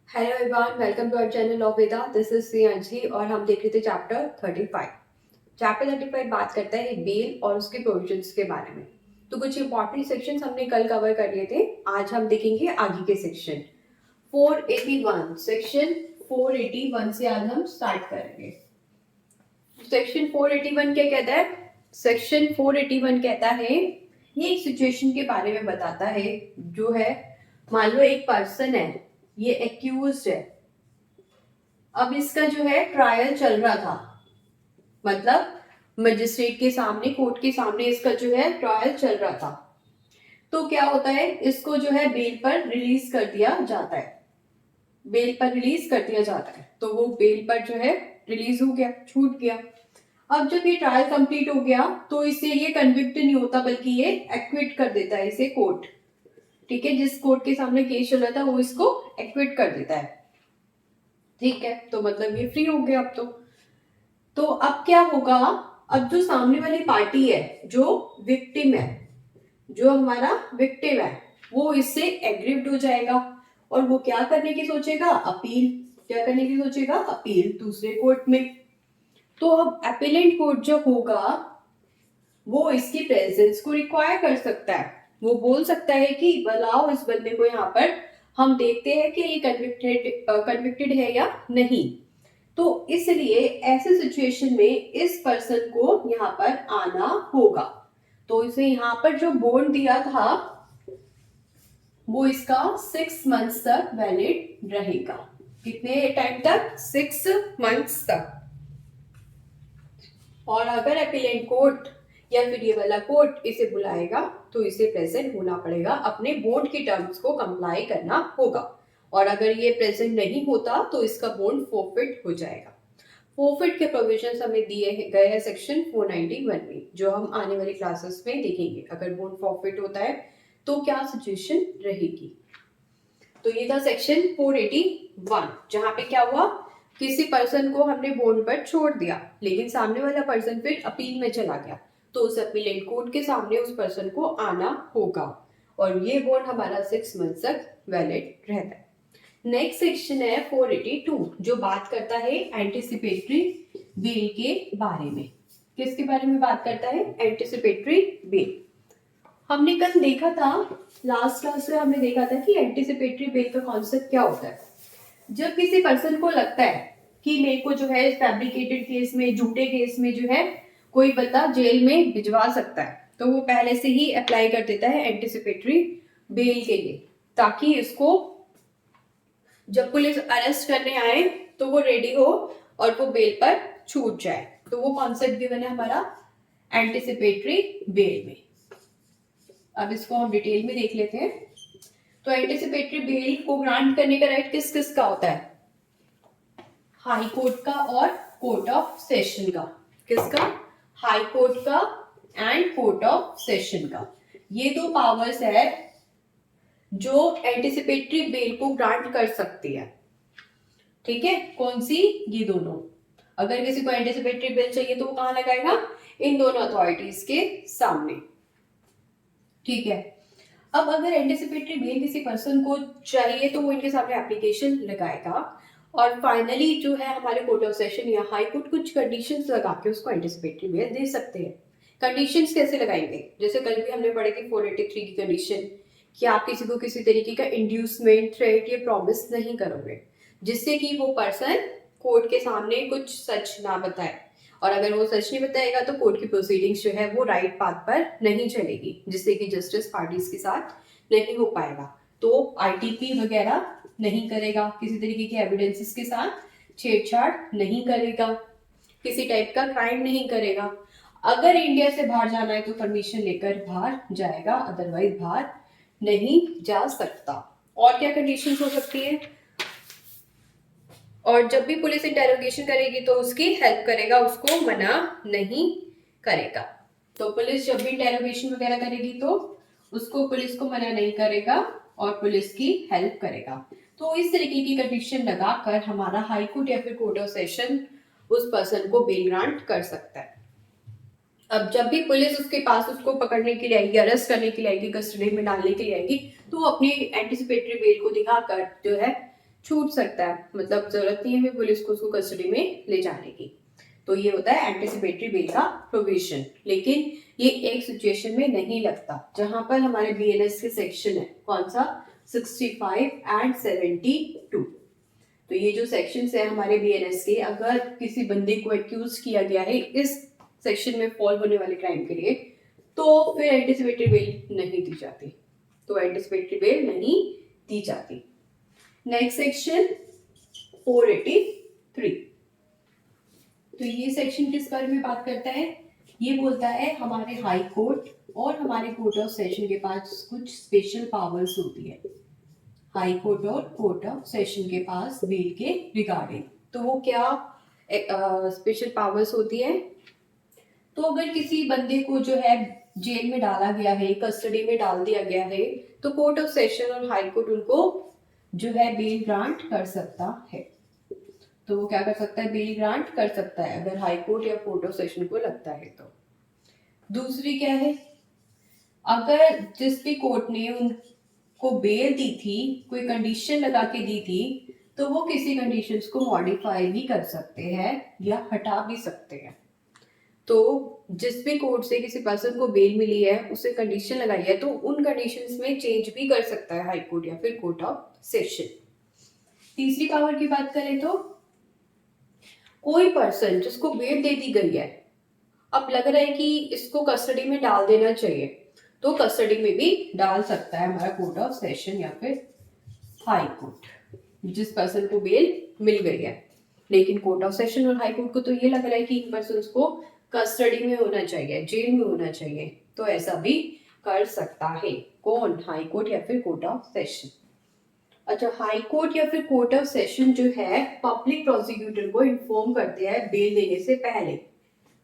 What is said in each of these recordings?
Hello everyone, welcome to our channel of Veda. This is C Anjali और हम देख रहे थे चैप्टर 35। चैप्टर 35 बात करता है बेल और उसके प्रोविजंस के बारे में। तो कुछ इंपॉर्टेंट सेक्शंस हमने कल कवर कर लिए थे, आज हम देखेंगे आगे के सेक्शन 481। सेक्शन 481 से आज हम स्टार्ट करेंगे। सेक्शन 481 क्या कहता है? सेक्शन 481 कहता है, ये एक सिचुएशन के बारे में बताता है जो है, मान लो एक पर्सन है, ये एक्यूज्ड है। अब इसका जो है ट्रायल चल रहा था, मतलब मजिस्ट्रेट के सामने, कोर्ट के सामने इसका जो है ट्रायल चल रहा था। तो क्या होता है, इसको जो है बेल पर रिलीज कर दिया जाता है। बेल पर रिलीज कर दिया जाता है, तो वो बेल पर जो है रिलीज हो गया, छूट गया। अब जब ये ट्रायल कंप्लीट हो गया तो इससे ये कन्विक्ट नहीं होता, बल्कि ये एक्विट कर देता है इसे कोर्ट। ठीक है, जिस कोर्ट के सामने केस चल रहा था वो इसको एक्विट कर देता है। ठीक है, तो मतलब ये फ्री हो गया अब तो अब क्या होगा? अब जो सामने वाली पार्टी है, जो विक्टिम है, जो हमारा विक्टिम है, वो इससे एग्रीव्ड हो जाएगा और वो क्या करने की सोचेगा? अपील। क्या करने की सोचेगा? अपील दूसरे कोर्ट में। तो अब अपीलेंट कोर्ट जो होगा वो इसकी प्रेजेंस को रिक्वायर कर सकता है। वो बोल सकता है कि बुलाओ इस बंदे को यहाँ पर, हम देखते हैं कि ये कन्विक्टेड है या नहीं। तो इसलिए ऐसे सिचुएशन में इस पर्सन को यहाँ पर आना होगा। तो इसे यहाँ पर जो बॉन्ड दिया था वो इसका 6 मंथ्स तक वैलिड रहेगा। कितने टाइम तक? 6 मंथ्स तक। और अगर अपीलेंट कोर्ट या फिर ये वाला कोर्ट इसे बुलाएगा तो इसे प्रेजेंट होना पड़ेगा, अपने बॉन्ड की टर्म्स को कंप्लाई करना होगा। और अगर ये प्रेजेंट नहीं होता तो इसका बॉन्ड फोरफिट हो जाएगा। फोरफिट के प्रोविजंस हमें दिए गए हैं सेक्शन 491 में, जो हम आने वाली क्लासेस में देखेंगे। अगर बॉन्ड फोरफिट होता है तो क्या सिचुएशन रहेगी। तो ये था सेक्शन 481, जहां पे क्या हुआ, किसी पर्सन को हमने बॉन्ड पर छोड़ दिया, लेकिन सामने वाला पर्सन फिर अपील में चला गया, तो उस अपीलेंट कोर्ट के सामने उस पर्सन को आना होगा और ये बॉन्ड हमारा 6 मंथ तक वैलिड रहता है। नेक्स्ट सेक्शन है 482, जो बात करता है एंटिसिपेटरी बेल के बारे में। किसके बारे में बात करता है? Anticipatory bell. हमने कल देखा था, लास्ट क्लास में हमने देखा था कि एंटिसिपेटरी बेल का कॉन्सेप्ट क्या होता है। जब किसी पर्सन को लगता है कि मेरे को जो है फैब्रिकेटेड केस में, झूठे केस में जो है कोई बंदा जेल में भिजवा सकता है, तो वो पहले से ही अप्लाई कर देता है एंटिसिपेटरी बेल के लिए, ताकि इसको जब पुलिस अरेस्ट करने आए तो वो रेडी हो और वो बेल पर छूट जाए। तो वो कॉन्सेप्ट गिवन है हमारा एंटिसिपेटरी बेल में। अब इसको हम डिटेल में देख लेते हैं। तो एंटिसिपेटरी बेल को ग्रांट करने का राइट किस किस का होता है? हाई कोर्ट का और कोर्ट ऑफ सेशन का। किसका? हाई कोर्ट का एंड कोर्ट ऑफ सेशन का। ये दो पावर्स है जो एंटिसिपेटरी बेल को ग्रांट कर सकती है। ठीक है, कौन सी? ये दोनों। अगर किसी को एंटिसिपेटरी बेल चाहिए तो वो कहां लगाएगा? इन दोनों अथॉरिटीज के सामने। ठीक है, अब अगर एंटिसिपेटरी बेल किसी पर्सन को चाहिए तो वो इनके सामने एप्लीकेशन लगाएगा और फाइनली जो है हमारे कोर्ट ऑफ सेशन या हाई कोर्ट कुछ कंडीशंस लगा के उसको एंटिसिपेटरी बेल दे सकते हैं। कंडीशंस कैसे लगाएंगे? जैसे कल भी हमने पढ़े थे 483 की कंडीशन, कि आप किसी को किसी तरीके का इंड्यूसमेंट, थ्रेट या प्रॉमिस नहीं करोगे जिससे कि वो पर्सन कोर्ट के सामने कुछ सच ना बताए, और अगर वो सच नहीं बताएगा तो कोर्ट की प्रोसीडिंग्स जो है वो राइट पाथ पर नहीं चलेगी, जिससे कि जस्टिस पार्टीज के साथ नहीं हो पाएगा। तो आईटीपी वगैरह नहीं करेगा, किसी तरीके के एविडेंसेस के साथ छेड़छाड़ नहीं करेगा, किसी टाइप का क्राइम नहीं करेगा। अगर इंडिया से बाहर जाना है तो परमिशन लेकर बाहर जाएगा, अदरवाइज बाहर नहीं जा सकता। और क्या कंडीशंस हो सकती है? और जब भी पुलिस इंटेरोगेशन करेगी तो उसकी हेल्प करेगा, उसको मना नहीं करेगा। तो पुलिस जब भी इंटेरोगेशन वगैरह करेगी तो उसको, पुलिस को मना नहीं करेगा और पुलिस की हेल्प करेगा। तो इस तरीके की कंडीशन लगाकर हमारा हाई कोर्ट या फिर कोर्ट ऑफ सेशन उस पर्सन को बेल ग्रांट कर सकता है। अब जब भी पुलिस उसके पास उसको पकड़ने के लिए आएगी, अरेस्ट करने के लिए आएगी, कस्टडी में डालने के लिए आएगी, तो वो अपनी एंटिसिपेटरी बेल को दिखाकर जो है छूट सकता है, मतलब जरूरत नहीं है फिर पुलिस को उसको कस्टडी में ले जाने की। तो ये होता है एंटिसिपेटरी बेल का प्रोविजन। लेकिन ये एक सिचुएशन में नहीं लगता, जहां पर हमारे बीएनएस के सेक्शन है, कौन सा, 65 एंड 72। तो ये जो सेक्शंस है हमारे बीएनएस के, अगर किसी बंदे को एक्यूज किया गया है इस सेक्शन में फॉल होने वाले क्राइम के लिए, तो फिर एंटिसिपेटरी बेल नहीं दी जाती, तो एंटिसिपेटरी बेल नहीं दी जाती। Next section 483। तो ये सेक्शन किस बारे में बात करता है, ये बोलता है हमारे हाई कोर्ट और हमारे कोर्ट ऑफ सेशन के पास कुछ स्पेशल पावर्स होती है। हाई कोर्ट और कोर्ट ऑफ सेशन के पास बेल के रिगार्डिंग, तो वो क्या स्पेशल पावर्स होती है। तो अगर किसी बंदे को जो है जेल में डाला गया है, कस्टडी में डाल दिया गया है, तो कोर्ट ऑफ सेशन और हाई कोर्ट उनको जो है बेल ग्रांट कर सकता है। तो वो क्या कर सकता है, बेल ग्रांट कर सकता है अगर हाई कोर्ट या कोर्ट ऑफ सेशन को लगता है तो। दूसरी क्या है, अगर जिस भी कोर्ट ने उनको बेल दी थी, कोई कंडीशन लगा के दी थी, तो वो किसी कंडीशंस को मॉडिफाई भी कर सकते हैं या हटा भी सकते हैं। तो जिस भी कोर्ट से किसी पर्सन को बेल मिली है, उसे कंडीशन लगाई है, तो उन कंडीशंस में चेंज भी कर सकता है हाई कोर्ट या फिर कोर्ट ऑफ सेशन। तीसरी पावर की बात करें तो कोई पर्सन जिसको बेल दे दी गई है, अब लग रहा है कि इसको कस्टडी में डाल देना चाहिए, तो कस्टडी में भी डाल सकता है हमारा कोर्ट ऑफ सेशन या फिर हाई कोर्ट, जिस पर्सन को बेल मिल गई है। लेकिन कोर्ट ऑफ सेशन और हाई कोर्ट को तो ये लग रहा है कि इन पर्सन को कस्टडी में होना चाहिए, जेल में होना चाहिए, तो ऐसा भी कर सकता है। कौन, हाई कोर्ट या फिर कोर्ट ऑफ सेशन। अच्छा, हाई कोर्ट या फिर कोर्ट ऑफ सेशन जो है पब्लिक प्रोसिक्यूटर को इन्फॉर्म करते हैं बेल देने से पहले।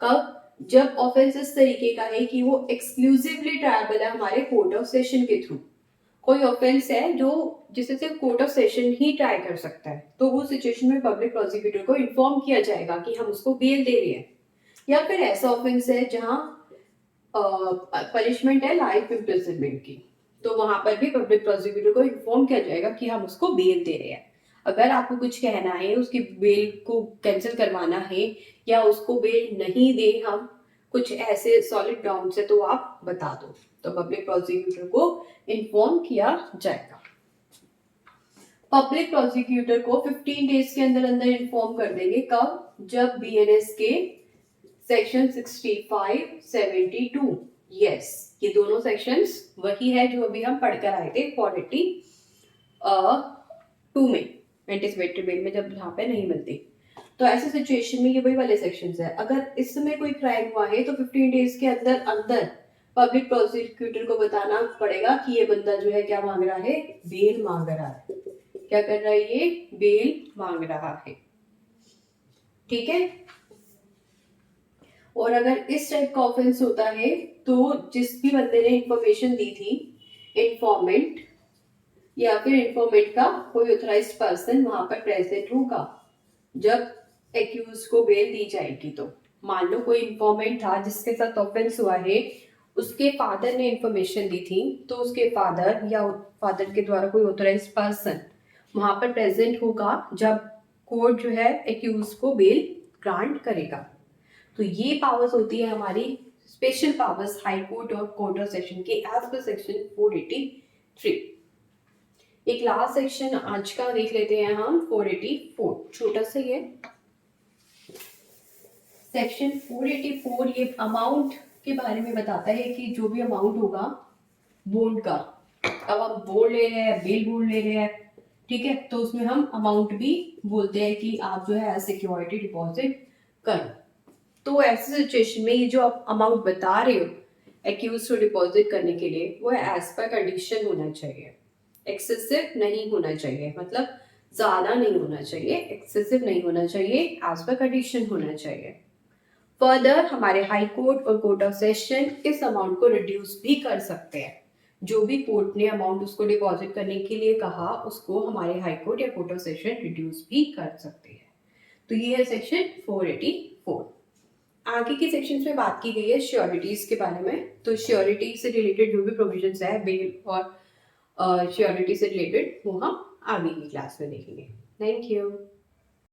कब, जब ऑफेंस इस तरीके का है कि वो एक्सक्लूसिवली ट्रायबल है हमारे कोर्ट ऑफ सेशन के थ्रू। कोई ऑफेंस है जो जिसे सिर्फ court of session he try कर सकता है, तो उस सिचुएशन में पब्लिक प्रोसिक्यूटर को इन्फॉर्म किया जाएगा कि हम उसको बेल दे रहे हैं। या फिर ऐसा ऑफेंस है जहां पनिशमेंट है लाइफ इम्प्रिजनमेंट की, तो वहां पर भी पब्लिक प्रोसिक्यूटर को इन्फॉर्म किया जाएगा कि हम उसको बेल दे रहे हैं। अगर आपको कुछ कहना है, उसकी बेल को कैंसिल करवाना है या उसको बेल नहीं दे हम, कुछ ऐसे सॉलिड ग्राउंड से, तो आप बता दो, तो पब्लिक प्रोसिक्यूटर को इन्फॉर्म किया जाएगा। पब्लिक प्रोसिक्यूटर को 15 डेज के अंदर अंदर इन्फॉर्म कर देंगे। कब, जब बीएनएस के सेक्शन 65, 72, यस, ये दोनों सेक्शंस वही है जो अभी हम पढ़कर आए थे 482 में, एंटिसिपेटरी बेल में, जब यहाँ पे नहीं मिलती। तो ऐसे सिचुएशन में ये वही वाले सेक्शंस है। अगर इस समय कोई क्राइम हुआ है तो 15 डेज के अंदर अंदर पब्लिक प्रोसिक्यूटर को बताना पड़ेगा कि ये बंदा जो है क्या मांग रहा है, बेल मांग रहा है। क्या कर रहा है ये, बेल मांग रहा है, ठीक है। और अगर इस टाइप का ऑफेंस होता है तो जिस भी बंदे ने इंफॉर्मेशन दी थी, इंफॉर्मेंट या फिर इंफॉर्मेंट का कोई ऑथराइज्ड पर्सन वहां पर प्रेजेंट होगा जब एक्यूज को बेल दी जाएगी। तो मान लो कोई इंफॉर्मेंट था जिसके साथ ऑफेंस हुआ है, उसके फादर ने इंफॉर्मेशन दी थी, तो उसके फादर या फादर के द्वारा कोई ऑथराइज्ड पर्सन वहां पर प्रेजेंट होगा जब कोर्ट जो है एक्यूज को बेल ग्रांट करेगा। तो ये पावर्स होती है हमारी स्पेशल पावर्स हाई कोर्ट और कोर्ट ऑफ सेशन के एज पर सेक्शन 483। एक लास्ट सेक्शन आज का देख लेते हैं हम, 484, छोटा सा ही है सेक्शन 484। ये अमाउंट के बारे में बताता है कि जो भी अमाउंट होगा बॉन्ड का, अब हम बॉन्ड ले रहे हैं, बेल बॉन्ड ले रहे हैं, ठीक है, तो उसमें हम अमाउंट भी बोलते हैं कि आप जो है एज सिक्योरिटी डिपॉजिट करो। तो ऐसी सिचुएशन में ये जो आप अमाउंट बता रहे हो एक्यूज को डिपॉजिट करने के लिए, वो एज पर कंडीशन होना चाहिए, एक्सेसिव नहीं होना चाहिए, मतलब ज्यादा नहीं होना चाहिए, एक्सेसिव नहीं होना चाहिए, एज पर कंडीशन होना चाहिए। फर्दर हमारे हाई कोर्ट और कोर्ट ऑफ सेशन इस अमाउंट को रिड्यूस भी कर सकते हैं। जो भी कोर्ट ने अमाउंट उसको डिपॉजिट करने के लिए कहा, उसको हमारे हाई कोर्ट या कोर्ट ऑफ सेशन रिड्यूस भी कर सकते हैं। तो ये है सेक्शन 484। आगे के सेक्शंस में बात की गई है श्योरिटीज के बारे में। तो श्योरिटी से रिलेटेड जो भी प्रोविजंस है बेल और श्योरिटी से रिलेटेड, वो हम आगे की क्लास में देखेंगे। Thank you.